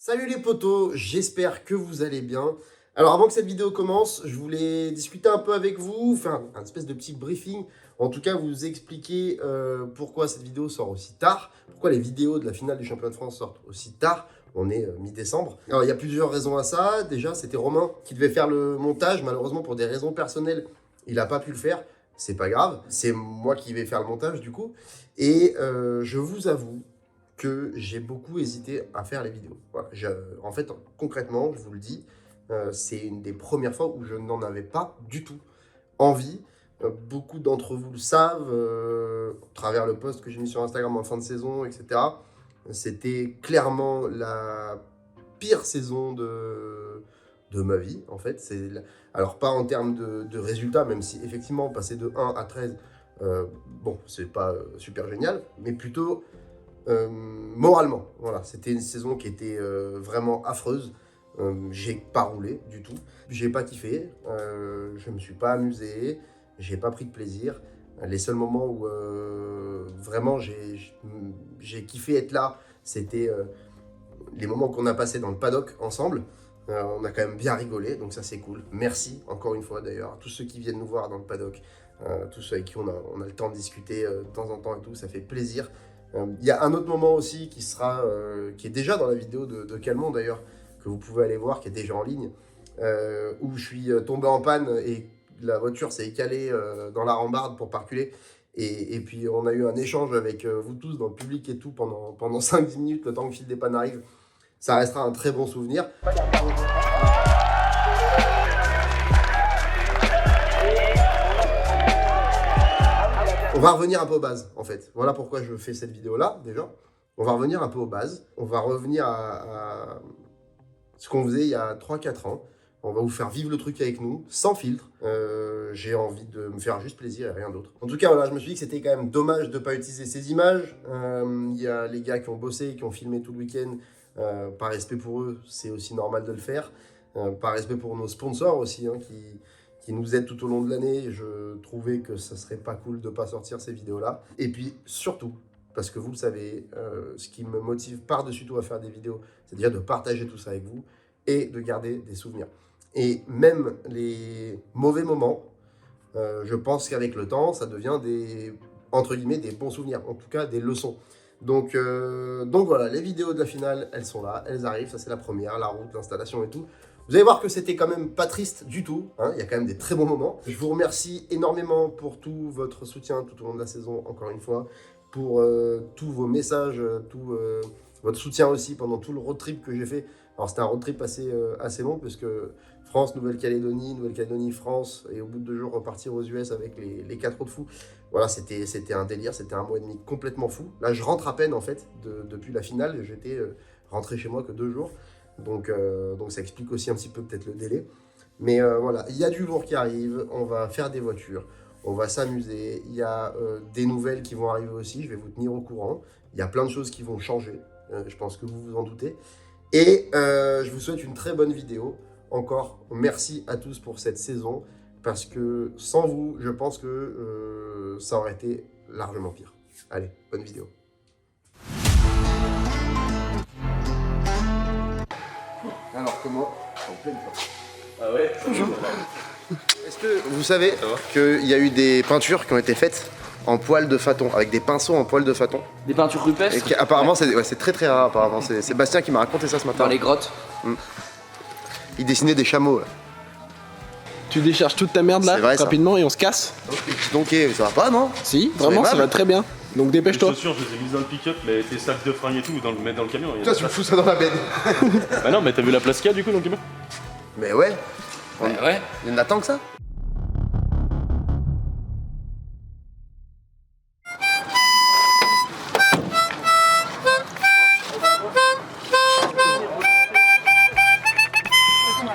Salut les potos, j'espère que vous allez bien. Alors avant que cette vidéo commence, je voulais discuter un peu avec vous, faire un espèce de petit briefing, en tout cas vous expliquer pourquoi cette vidéo sort aussi tard, pourquoi les vidéos de la finale du championnat de France sortent aussi tard. On est mi-décembre. Alors il y a plusieurs raisons à ça. Déjà c'était Romain qui devait faire le montage, malheureusement pour des raisons personnelles, il n'a pas pu le faire. C'est pas grave, c'est moi qui vais faire le montage du coup. Et je vous avoue que j'ai beaucoup hésité à faire les vidéos. Voilà, en fait, concrètement, je vous le dis, c'est une des premières fois où je n'en avais pas du tout envie. Beaucoup d'entre vous le savent, à travers le post que j'ai mis sur Instagram en fin de saison, etc. C'était clairement la pire saison de ma vie, en fait. Alors, pas en termes de résultats, même si effectivement, passer de 1 à 13, bon, c'est pas super génial, mais plutôt moralement. Voilà, c'était une saison qui était vraiment affreuse. J'ai pas roulé du tout. J'ai pas kiffé. Je me suis pas amusé. J'ai pas pris de plaisir. Les seuls moments où vraiment j'ai kiffé être là, c'était les moments qu'on a passés dans le paddock ensemble. On a quand même bien rigolé, donc ça c'est cool. Merci encore une fois d'ailleurs à tous ceux qui viennent nous voir dans le paddock, tous ceux avec qui on a le temps de discuter de temps en temps et tout, ça fait plaisir. Il y a un autre moment aussi qui est déjà dans la vidéo de Calmont d'ailleurs, que vous pouvez aller voir, qui est déjà en ligne, où je suis tombé en panne et la voiture s'est écalée dans la rambarde pour pas reculer. Et puis on a eu un échange avec vous tous dans le public et tout pendant 5-10 minutes, le temps que le fil des pannes arrive. Ça restera un très bon souvenir. On va revenir un peu aux bases, en fait. Voilà pourquoi je fais cette vidéo-là, déjà. On va revenir un peu aux bases. On va revenir à ce qu'on faisait il y a 3-4 ans. On va vous faire vivre le truc avec nous, sans filtre. J'ai envie de me faire juste plaisir et rien d'autre. En tout cas, voilà, je me suis dit que c'était quand même dommage de ne pas utiliser ces images. Il y a les gars qui ont bossé, qui ont filmé tout le week-end. Par respect pour eux, c'est aussi normal de le faire. Par respect pour nos sponsors aussi, hein, qui nous aident tout au long de l'année. Je trouvais que ça serait pas cool de pas sortir ces vidéos-là. Et puis surtout, parce que vous le savez, ce qui me motive par-dessus tout à faire des vidéos, c'est déjà de partager tout ça avec vous et de garder des souvenirs. Et même les mauvais moments, je pense qu'avec le temps, ça devient entre guillemets, des bons souvenirs, en tout cas des leçons. Donc voilà, les vidéos de la finale, elles sont là, elles arrivent, ça c'est la première, la route, l'installation et tout. Vous allez voir que c'était quand même pas triste du tout, hein, il y a quand même des très bons moments. Je vous remercie énormément pour tout votre soutien tout au long de la saison, encore une fois, pour tous vos messages, votre soutien aussi pendant tout le road trip que j'ai fait. Alors c'était un road trip assez long, parce que France, Nouvelle-Calédonie, Nouvelle-Calédonie, France, et au bout de 2 jours repartir aux US avec les 4 autres fous. Voilà, c'était un délire, c'était 1 mois et demi complètement fou. Là, je rentre à peine en fait, depuis la finale, j'étais rentré chez moi que 2 jours. Donc ça explique aussi un petit peu peut-être le délai. Mais voilà, il y a du lourd qui arrive, on va faire des voitures, on va s'amuser. Il y a des nouvelles qui vont arriver aussi, je vais vous tenir au courant. Il y a plein de choses qui vont changer, je pense que vous vous en doutez. Et je vous souhaite une très bonne vidéo. Encore, merci à tous pour cette saison, parce que sans vous, je pense que ça aurait été largement pire. Allez, bonne vidéo. Alors comment? En pleine forme. Ah ouais. Est-ce que vous savez qu'il y a eu des peintures qui ont été faites en poil de faton, avec des pinceaux en poil de faton? Des peintures rupestres? Apparemment, c'est très très rare. Apparemment, c'est Sébastien qui m'a raconté ça ce matin. Dans les grottes. Il dessinait des chameaux. Là. Tu décharges toute ta merde là, vrai, rapidement, et on se casse. Donc ça va pas, non? Si, vraiment, ça va très bien. Donc Les dépêche-toi. chaussures, je les ai mises dans le pick-up, mais tes sacs de fringues et tout, mettre dans le camion. Toi, tu me fous ça dans la benne. Bah non, mais t'as vu la place qu'il y a du coup dans le camion? Mais ouais. Ouais. Il y en a tant que ça?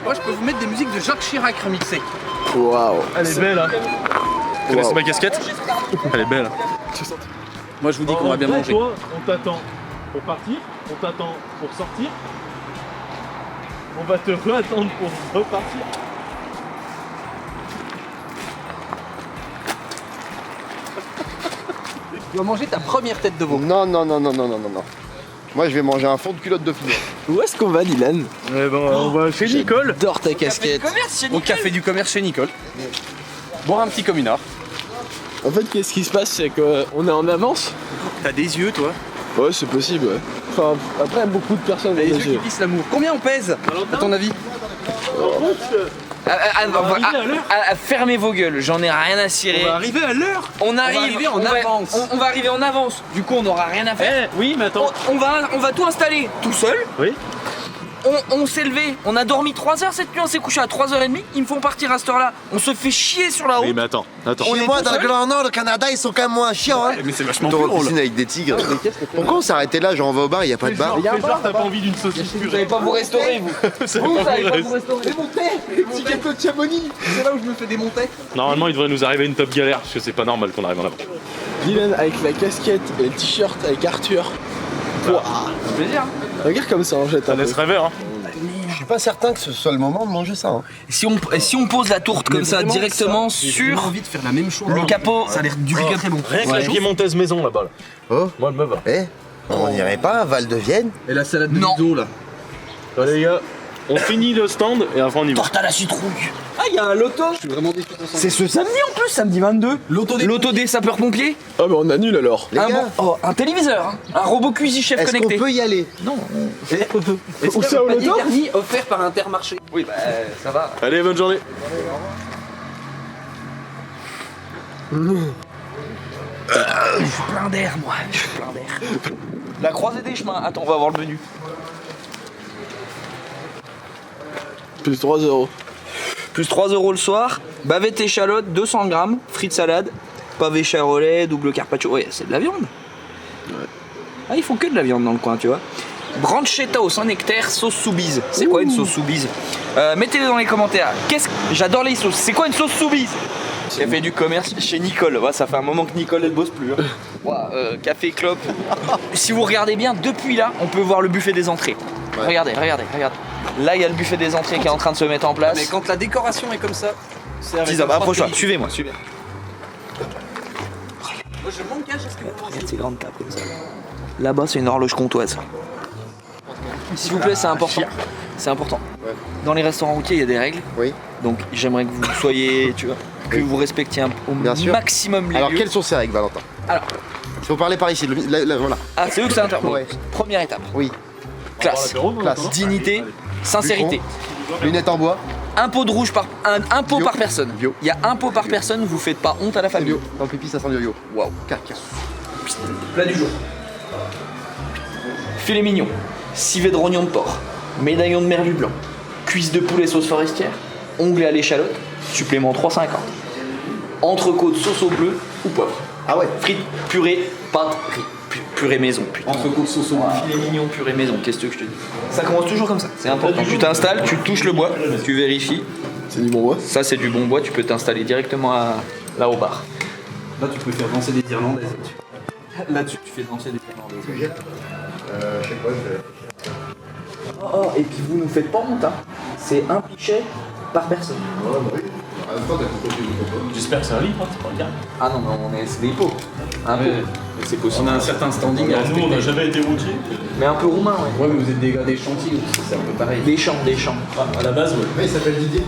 Moi, je peux vous mettre des musiques de Jacques Chirac remixées. Waouh. Elle est belle, hein. Vous connaissez ma casquette? Elle est belle. Moi je vous dis qu'on va bien En fait, manger. Toi, on t'attend pour partir, on t'attend pour sortir. On va te re-attendre pour repartir. Tu dois manger ta première tête de veau. Non. Moi, je vais manger un fond de culotte Dauphinois. Où est-ce qu'on va, Dylan? On va chez Nicole. J'adore ta casquette. Au café du commerce chez Nicole. Boire un petit communard. En fait, qu'est-ce qui se passe? C'est qu'on est en avance. T'as des yeux, toi. Ouais, c'est possible, ouais. Enfin, après, beaucoup de personnes ont Les des yeux qui yeux. glissent l'amour. Combien on pèse, à ton avis? Fermez vos gueules, j'en ai rien à cirer. On va arriver à l'heure. On arrive, arriver en on va- avance. On va arriver en avance. Du coup, on n'aura rien à faire. Oui, mais attends. On va tout installer tout seul. Oui. On s'est levé, on a dormi 3 heures cette nuit, on s'est couché à 3h30. Ils me font partir à cette heure-là. On se fait chier sur la route. Oui, mais attends. On Chez est moi, tout dans le seul. Grand Nord, le Canada, ils sont quand même moins chiants. Hein. Mais c'est vachement Tour plus en drôle. piscine avec des tigres. Pourquoi on s'est arrêté là? Genre, on va au bar, il n'y a pas de bar. Fais genre, t'as pas envie d'une saucisse Vous purée. savez pas vous restaurer, vous. Vous savez pas vous restaurer. Petit gâteau de Chamonix. C'est là où je me fais démonter. Normalement, il devrait nous arriver une top galère, parce que c'est pas normal qu'on arrive en avant. Dylan avec la casquette et le t-shirt avec Arthur. Ouah. Plaisir. Regarde comme ça, en jette Ça un peu. laisse rêveur, hein. Je suis pas certain que ce soit le moment de manger ça. Hein. Si on pose la tourte comme ça directement sur envie de faire la même chose. le capot, Ça a l'air du très bon. Rien que la piémontaise maison là-bas. Là. Oh, Moi, elle me va. eh, on n'irait pas à Val de Vienne? Et la salade de Non. Ludo là. Allez, les gars, on finit le stand et après on y va. torte à la citrouille. Ah, il y a un loto. Je suis vraiment déçu de C'est ce samedi en plus, samedi 22. Loto des sapeurs-pompiers. Ah, bah on annule alors. Les gars, Un téléviseur, hein. Un robot cuisine chef est-ce qu'on connecté. peut y aller? Non. Où ça, au loto? Dernier offert par Intermarché. Oui, bah ça va. Allez, bonne journée. Je suis plein d'air, moi. Je suis plein d'air. La croisée des chemins. Attends, on va voir le menu. Plus 3 €. Plus 3 € le soir. Bavette échalote, 200 grammes. Frites salade. Pavé charolais, double carpaccio. Ouais, c'est de la viande. Ah, ils font que de la viande dans le coin, tu vois. Branchetta au Saint-Nectaire, sauce soubise. C'est quoi une sauce soubise? Mettez-le dans les commentaires. J'adore les sauces. C'est quoi une sauce soubise? Qui a fait du commerce chez Nicole. Ouais, ça fait un moment que Nicole elle bosse plus. Hein. Ouais, café, clope. Si vous regardez bien, depuis là, on peut voir le buffet des entrées. Ouais. Regardez. Là, il y a le buffet des entrées qui est en train de se mettre en place. Mais quand la décoration est comme ça, c'est avec Petits hommes, un approche-toi. sport Suivez-moi. Moi je manque à ce que vous Regarde ces grandes tables comme ça. Là-bas, c'est une horloge comtoise. S'il vous plaît, c'est important. C'est important. Ouais. Dans les restaurants routiers, il y a des règles. Oui. Donc, j'aimerais que vous soyez, tu vois, que vous respectiez au Bien sûr. maximum les Alors, lieux. quelles sont ces règles, Valentin? Alors. Il faut parler par ici. Voilà. Ah, c'est eux que ça intervient. Ouais. Première étape. Oui. Classe. Classe. Dignité. Sincérité. Lunettes en bois. Un pot de rouge par un pot Bio. par personne. Bio. Il y a un pot par personne. Vous faites pas honte à la famille. Yo. Dans le pipi, ça sent le yo-yo. Waouh. Caca. Plat du jour. Filet mignon, civet de rognon de porc, médaillon de merlu blanc, cuisse de poulet sauce forestière, onglet à l'échalote, supplément 3,50. Entrecôte sauce au bleu ou poivre. Ah ouais. Frites, purée, pâte, riz. Purée maison, putain. Entrecôte sauce au Filet mignon, purée maison, qu'est-ce que je te dis? Ça commence toujours comme ça, c'est important. Tu t'installes, tu touches le bois, tu vérifies. C'est du bon bois. Ça c'est du bon bois, tu peux t'installer directement là au bar. Là tu peux faire danser des Irlandaises. Là tu fais danser des Irlandaises. Je sais pas, je vais. Oh, et puis vous nous faites pas honte, hein. C'est un pichet par personne. J'espère que c'est un livre, hein, c'est pas le cas. Ah non, mais c'est des pots. Un pot. C'est possible. On a un certain standing à Alors, nous, on n'a respecter. jamais été routier. Mais un peu roumain, ouais. Ouais mais vous êtes des gars des chantiers aussi, c'est un peu pareil. Des champs. Ah, à la base, ouais. Ouais, il s'appelle Didier.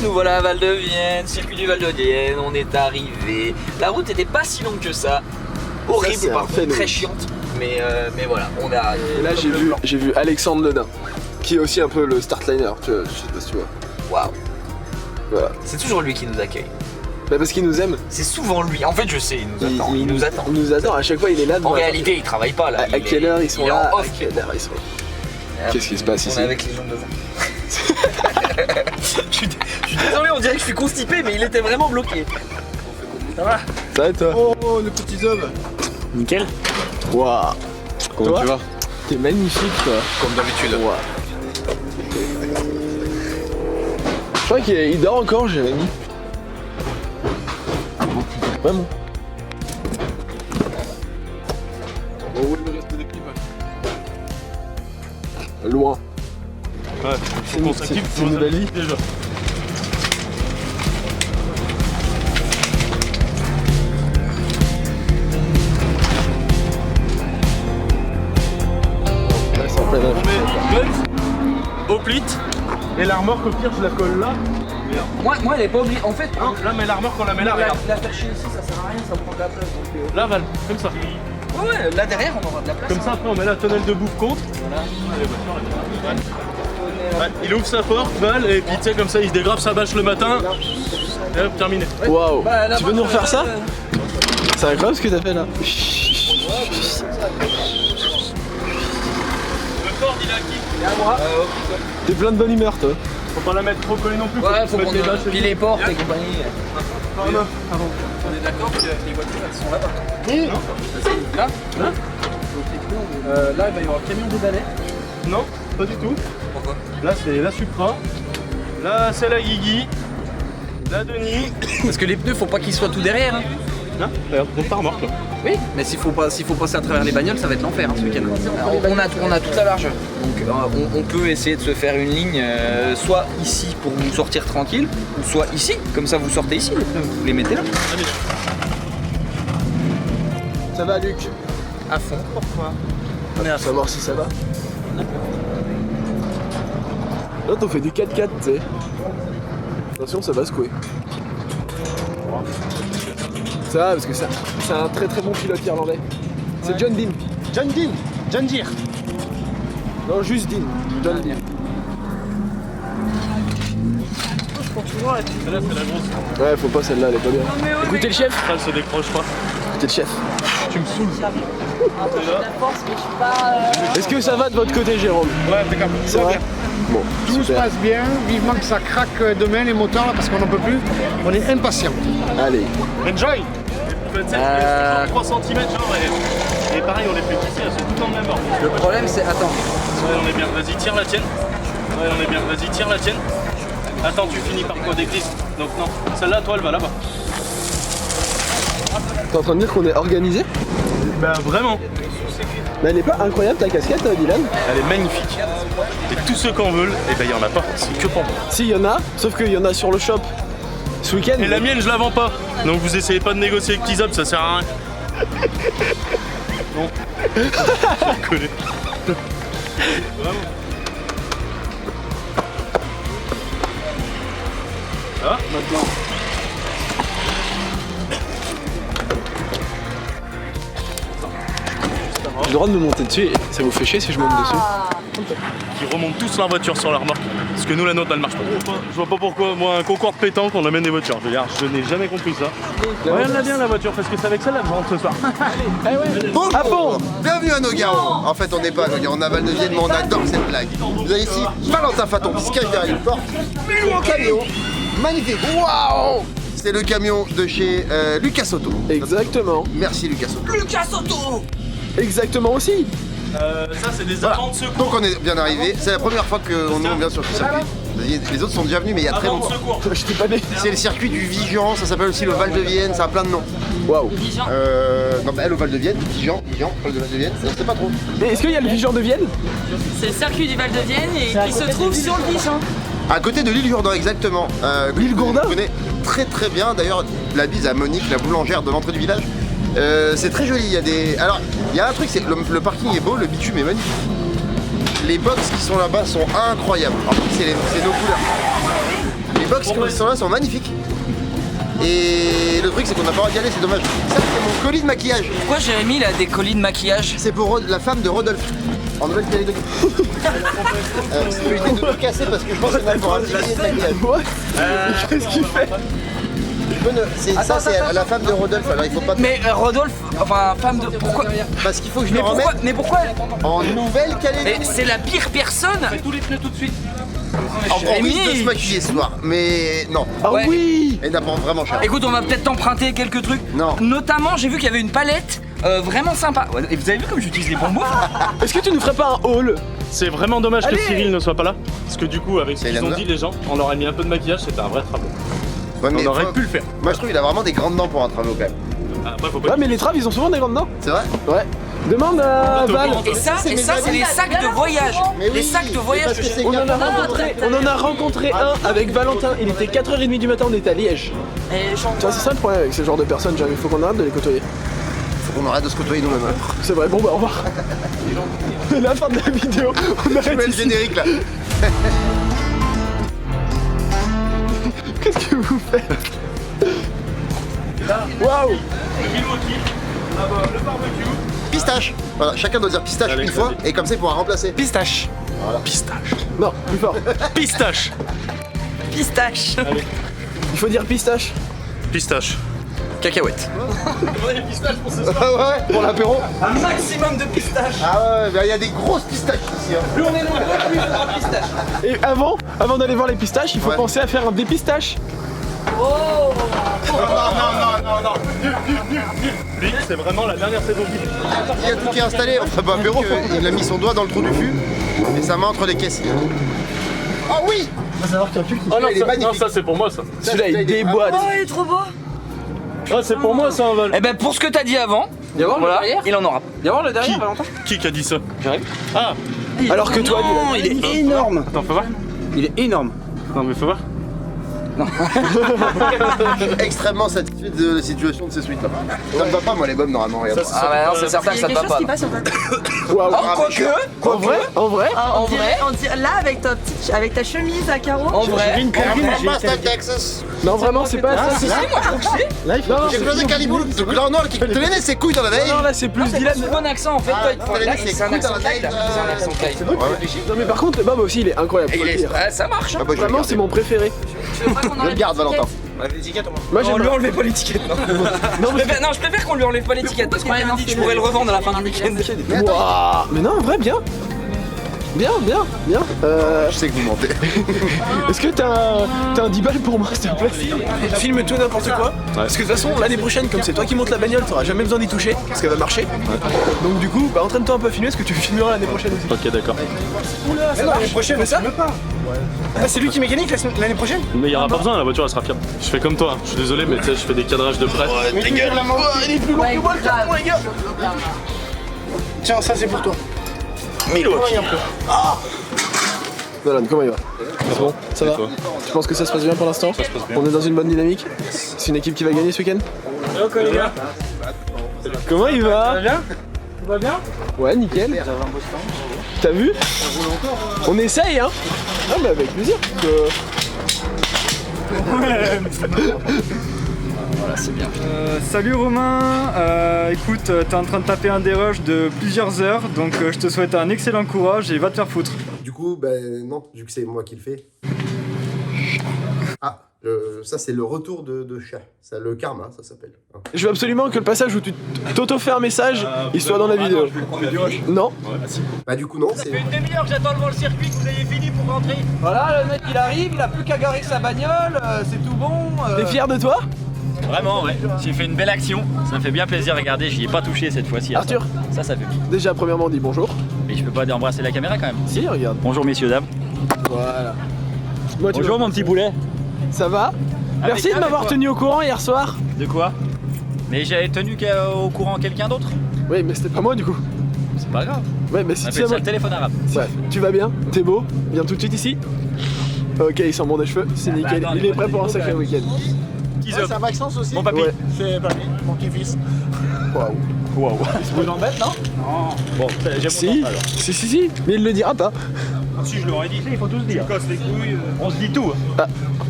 Nous voilà à Val de Vienne, circuit du Val de Vienne, on est arrivé. La route était pas si longue que ça. Horrible c'est un parfois, phénomène. très chiante. Mais voilà, on est arrivé. Et là, j'ai vu Alexandre Ledin, qui est aussi un peu le startliner, tu vois, je sais pas si tu vois. Waouh. Voilà. C'est toujours lui qui nous accueille. Bah parce qu'il nous aime. C'est souvent lui. En fait, je sais, il nous attend. Il nous attend, à chaque fois il est là. En réalité, il travaille pas là. À quelle heure ils sont là? Il est en À off. quelle heure ils sont là? Qu'est-ce qui se passe On ici? est avec les gens devant. Je suis désolé, on dirait que je suis constipé, mais il était vraiment bloqué. Ça va? Ça va et toi? Oh le petit homme. crois qu'il dort encore, Jérémy. Vraiment. Bon, où est le reste des clips? Loin. Ouais, faut qu'on s'active c'est une nouvelle vie. déjà. Là, c'est en plein On met guns, hoplite, et l'armor, au pire, je la colle là. Moi, elle est pas obligée. En fait, Non, là, mais l'armor, qu'on la met là, regarde. la faire chier ici, ça sert à rien, ça prend de la place. Donc, Là, Val, comme ça. ouais, là derrière, on aura de la place. Comme ça, après, on met la tonnelle de bouffe contre. Voilà. Allez, ouais, il ouvre sa porte, Val, et puis tu sais, comme ça, il se dégrave sa bâche le matin. Et hop, terminé. Waouh. Bah, Tu veux nous refaire ça? C'est incroyable ce que t'as fait là. Le corps, il est acquis. T'es plein de bonne humeur toi. Faut pas la mettre trop collée non plus. Ouais, faut mettre qu'on les bâches et pile tout. les portes et compagnie. Pardon. On est d'accord que les voitures, elles sont là-bas. Oui. Là, là. Là, il va y avoir le camion des balais. Non, pas du tout. Pourquoi? Là, c'est la Supra. Là, c'est la Guigui. La Denis. Parce que les pneus, faut pas qu'ils soient tout derrière. Hein. Hein, regarde, on part remorque là. Oui, mais s'il faut passer à travers les bagnoles, ça va être l'enfer ce week-end. Alors, on a toute la largeur. Donc on peut essayer de se faire une ligne, soit ici pour vous sortir tranquille, ou soit ici, comme ça vous sortez ici, les pneus, vous les mettez là. Allez. Ça va Luc? À fond. Pourquoi? On est à savoir si ça va. Là t'en fais du 4x4 tu sais. Attention ça va secouer. Ça va parce que c'est un très très bon pilote irlandais. C'est John Dean. John Dean. John Deere. Non juste Dean. John Dean. Celle-là, c'est la grosse. Ouais faut pas celle-là, elle est pas bien. Écoutez le chef. Elle se décroche pas. Écoutez le chef. Tu me saoules. Est-ce que ça va de votre côté Jérôme? Ouais, impeccable. C'est vrai? Bon, Tout se super. passe bien, vivement que ça craque demain les moteurs là, parce qu'on n'en peut plus. On est impatients. Allez. Enjoy! Tu sais, 3 cm genre et pareil, on les fait pousser, elles sont toutes dans le même ordre. Le problème c'est, attends, Ouais, on est bien. Vas-y, tire la tienne. Ouais, on est bien. Vas-y, tire la tienne. Attends, tu finis par quoi? Des glisses. Donc non. Celle-là, toi, elle va là-bas. T'es en train de dire qu'on est organisé? Bah vraiment. Mais elle est pas incroyable ta casquette Dylan? Elle est magnifique. Et tous ceux qui en veulent, et ben il y en a pas. C'est que pour moi. Si, il y en a, sauf qu'il y en a sur le shop ce week-end. Et la mienne, je la vends pas. Donc vous essayez pas de négocier avec Tizop, ça sert à rien. Non. Je connais. Vraiment. Ah, maintenant. J'ai le droit de me monter dessus et ça vous fait chier si je monte dessus? Qui remontent tous leur voiture sur la remorque. Parce que nous, la nôtre, elle marche pas. Je vois pas pourquoi, moi, un concours de pétanque, on amène des voitures. Je veux dire, je n'ai jamais compris ça. Regarde-la bien la voiture, parce que c'est avec celle-là que je rentre ce soir. Bonjour. Ah bon? Bienvenue à Nogaro. En fait, on n'est pas à Nogaro, on a Val de Vienne, mais on adore cette blague. Vous avez ici Valentin Faton qui se cache derrière une porte. Plus loin camion. Magnifique. Waouh! C'est le camion de chez Lucas Auto. Exactement. Merci Lucas Auto. Lucas Auto. Exactement aussi. Ça, c'est des agents de secours. Donc on est bien arrivé. C'est la première fois qu'on vient sur ce circuit. Les autres sont déjà venus, mais il y a très Agents de longtemps. secours. Je t'ai pas né. C'est le circuit du Vigan, ça s'appelle aussi le Val de Vienne, ça a plein de noms. Waouh. Non, bah, elle au Val de Vienne, Vigan, Val de Vienne, je sais pas trop. Mais est-ce qu'il y a le Vigan de Vienne? C'est le circuit du Val de Vienne et qui se trouve sur le Vigan. À côté de l'île Jourdain, exactement. L'île Jourdain? Je connais très très bien. D'ailleurs, la bise à Monique, la boulangère de l'entrée du village. C'est très joli. Il y a des. Alors, il y a un truc, c'est le parking est beau, le bitume est magnifique. Les box qui sont là-bas sont incroyables. En plus, c'est nos couleurs. Les box qui sont là sont magnifiques. Et le truc, c'est qu'on n'a pas le droit d'y aller, c'est dommage. Ça, c'est mon colis de maquillage. Pourquoi Jérémy il a des colis de maquillage? C'est pour la femme de Rodolphe. En Nouvelle-Calédonie. Je l'ai tout cassé parce que je pense qu'il va pour un petit billet de maquillage. Qu'est-ce qu'il fait? Ça, c'est la femme de Rodolphe, alors il faut pas. Mais Rodolphe, enfin femme de... Pourquoi? Parce qu'il faut que je Mais le remette pourquoi? Mais pourquoi? en Nouvelle-Calédonie. Mais c'est la pire personne. Tous les pneus tout de suite. On risque de se maquiller ce soir, mais non. Ah Ouais. oui. Elle n'apprend vraiment cher. Écoute, on va peut-être t'emprunter quelques trucs. Non. Notamment, j'ai vu qu'il y avait une palette vraiment sympa. Ouais, et vous avez vu comme j'utilise les bons mots? Est-ce que tu nous ferais pas un haul? C'est vraiment dommage que Cyril ne soit pas là. Parce que du coup, avec ce C'est qu'ils ont Lambda. dit les gens, on leur a mis un peu de maquillage, c'était un vrai travail. Ouais, mais On aurait faut- pu le faire. Moi je trouve qu'il a vraiment des grandes dents pour un traveau quand même. Après, faut pas Ouais, mais les traves, ils ont souvent des grandes dents. C'est vrai? Ouais. Demande à Val. Et ça, c'est les sacs de voyage. Les sacs de voyage que j'ai. On en a rencontré un avec Valentin. Il était 4h30 du matin, on était à Liège. Et Tu vois, c'est ça le problème avec ce genre de personnes, il faut qu'on arrête de les côtoyer. Faut qu'on arrête de se côtoyer nous-mêmes. C'est vrai, bon bah au revoir. La fin de la vidéo, on Je arrête mets le ici. générique là. Qu'est-ce que vous faites? Waouh! le barbecue. Pistache. Voilà, chacun doit dire pistache Allez, une fois vas-y. et comme ça il pourra remplacer. Pistache. Pistache. Non, plus fort. Pistache. pistache. Il faut dire pistache. Pistache. Cacahuète. Ah ouais, pour l'apéro. Un maximum de pistaches. Ah ouais, bah il y a des grosses pistaches ici. Hein. Plus on est nombreux, plus il faudra pistache. Et avant d'aller voir les pistaches, il faut Ouais. penser à faire un dépistache. Lui, c'est vraiment la dernière saison qu'il Il y a tout qui est installé. Enfin, bah, apéro, il a mis son doigt dans le trou du fût et sa main entre les caisses. Oh oui. Oh non, Il est ça, magnifique. non, ça c'est pour moi ça. Celui-là, il déboîte. Oh, il est trop beau. Ah, c'est pour moi ça, un Val. Eh ben pour ce que t'as dit avant, Viens voir voilà, le derrière. il en aura. Viens voir le derrière, Qui Valentin. Qui a dit ça? J'arrive. Ah, Alors que toi, Non, il est énorme. attends, faut voir. Il est énorme. Non, mais faut voir. Je suis extrêmement satisfait de la situation de ces suites là. Ça me va pas moi les bombes normalement. Regarde. Ah bah non, c'est certain que Il y ça a te quelque va chose pas. qui passe en fait. Waouh. Oh, quoique, En vrai, En vrai, là avec avec ta chemise à carreaux. en vrai, Boston, Texas. Non, vraiment, c'est pas ça. si, moi je trouve que c'est. Là, il faut. J'ai creusé Calibou, le grand noir qui te laisse ses couilles dans la veille. Non, là, c'est plus C'est Dylan. pas bon accent en fait, toi, t'as là, les c'est un couilles accent dans la taille, là. tête, C'est un accent taille. Non, mais par contre, Bob aussi, il est incroyable. faut le dire. Ça marche, hein. Ah bah, je vais Vraiment, le c'est mon préféré. Je le garde Valentin. Moi, On j'aime lui enlève pas l'étiquette, non. Je préfère qu'on lui enlève pas l'étiquette parce qu'on m'a dit que je pourrais le revendre à la fin du week-end. Waouh. Mais non, en vrai, bien. Bien. Je sais que vous mentez. Est-ce que t'as un 10 balles pour moi, s'il te plaît? Filme tout n'importe quoi. Parce que de toute façon, l'année prochaine, comme c'est toi qui montes la bagnole, t'auras jamais besoin d'y toucher, parce qu'elle va marcher. Donc du coup, bah entraîne-toi un peu à filmer, parce que tu filmeras l'année prochaine aussi. Ok, d'accord. Oula, ça l'année prochaine, mais ça pas. Ah, c'est lui qui est mécanique l'année prochaine? Mais il y aura pas besoin, la voiture elle sera fiable. Je fais comme toi, je suis désolé, mais tu sais, je fais des cadrages de près. Il est plus long que moi, le carton, les gars. Tiens, ça c'est pour toi. Travaille un peu. Nolan, comment il va? C'est bon, ça va? Tu penses que ça se passe bien pour l'instant? On est dans une bonne dynamique? C'est une équipe qui va gagner ce week-end? les gars. Comment il va? Ça va bien? Tout va bien? Ouais, nickel. T'as vu? On essaye, hein? Ah, bah avec plaisir. Salut Romain, écoute, t'es en train de taper un dérush de plusieurs heures, donc je te souhaite un excellent courage et va te faire foutre. Du coup, ben non, vu que c'est moi qui le fais. Ah, ça c'est le retour de chat. Ça, le karma, ça s'appelle. Hein. Je veux absolument que le passage où tu t'auto-fais un message, il soit dans la vidéo. Non? Bah du coup non, c'est... Une demi-heure que j'attends devant le circuit, que vous ayez fini pour rentrer. Voilà, le mec il arrive, il a plus qu'à garer sa bagnole, c'est tout bon. T'es fier de toi? Vraiment, ouais. J'ai fait une belle action. Ça me fait bien plaisir. Regardez, j'y ai pas touché cette fois-ci. Arthur, Ça fait bien. déjà premièrement dis bonjour. Mais je peux pas embrasser la caméra quand même. Si, regarde. Bonjour messieurs, dames. Voilà. Moi, tu Bonjour vois, mon petit poulet. ça va? Merci de m'avoir tenu au courant hier soir. De quoi? Mais j'avais tenu au courant quelqu'un d'autre. Oui, mais c'était pas moi du coup. C'est pas grave. Ouais, mais si On tu appelle ça sais, le téléphone arabe. bref, tu vas bien? T'es beau? Viens tout de suite ici. Ok, il sent bon des cheveux, c'est nickel. attends, Il est prêt pour un sacré week-end. C'est un Maxence aussi. Mon papy. Ouais. C'est mon petit-fils. Waouh. Waouh. Vous l'embête, non? Bon, j'aime Si, si, mais il le dira pas. Si je l'aurais dit, il faut tous dire. Casse les couilles. On se dit tout. Ah.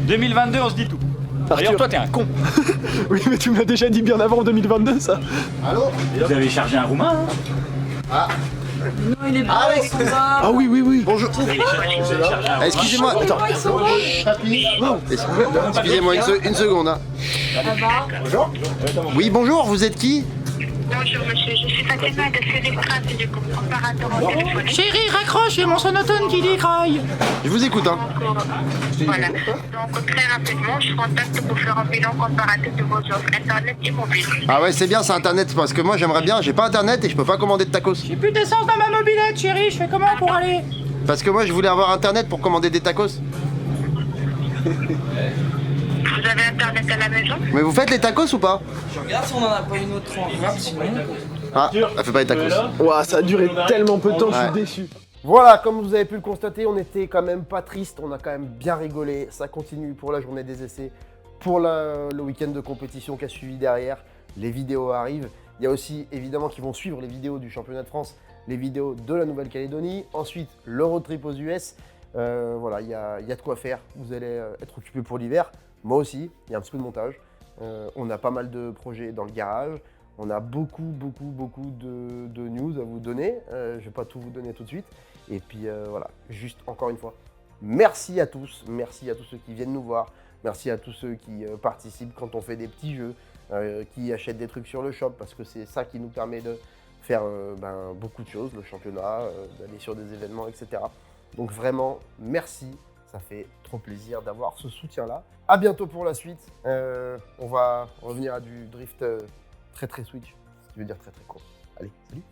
2022, on se dit tout. D'ailleurs, Arthur. toi, t'es un con. Oui, mais tu me l'as déjà dit bien avant 2022, ça. Allô? Vous avez chargé un roumain, hein? Ah, Non, il est beau, Allô? Ah oui, oui, oui. bonjour. Ah, excusez-moi, attends. Excusez-moi une seconde. Hein. Oui, bonjour, vous êtes qui? Bonjour monsieur, je suis Fatima de Philippe Craft du comparateur en téléphone. Chérie, raccroche, c'est mon sonotone qui décroille. Je vous écoute, hein. Voilà. Donc très rapidement, je contacte pour faire un bilan comparatif de vos offres internet et mobile. Ah ouais, c'est bien, c'est internet, parce que moi j'aimerais bien, j'ai pas internet et je peux pas commander de tacos. J'ai plus d'essence dans ma mobilette, chérie, je fais comment pour aller? Parce que moi je voulais avoir internet pour commander des tacos. Vous avez internet à la maison? Mais vous faites les tacos ou pas? Je regarde si on en a pas une autre en rap, sinon. Ah, elle fait pas les tacos. Ouah, ça a duré tellement peu de temps, je suis Ouais. déçu. Voilà, comme vous avez pu le constater, on était quand même pas triste, on a quand même bien rigolé. Ça continue pour la journée des essais, pour le week-end de compétition qui a suivi derrière. Les vidéos arrivent. Il y a aussi évidemment qui vont suivre les vidéos du championnat de France, les vidéos de la Nouvelle-Calédonie, ensuite le road trip aux US. Voilà, il y a de quoi faire. Vous allez être occupé pour l'hiver. Moi aussi, il y a un petit peu de montage. On a pas mal de projets dans le garage. On a beaucoup de news à vous donner. Je ne vais pas tout vous donner tout de suite. Et puis voilà, juste encore une fois, merci à tous. Merci à tous ceux qui viennent nous voir. Merci à tous ceux qui participent quand on fait des petits jeux, qui achètent des trucs sur le shop parce que c'est ça qui nous permet de faire beaucoup de choses, le championnat, d'aller sur des événements, etc. Donc vraiment, merci. Ça fait trop plaisir d'avoir ce soutien-là. À bientôt pour la suite. On va revenir à du drift très switch, ce qui veut dire très court. Allez, salut!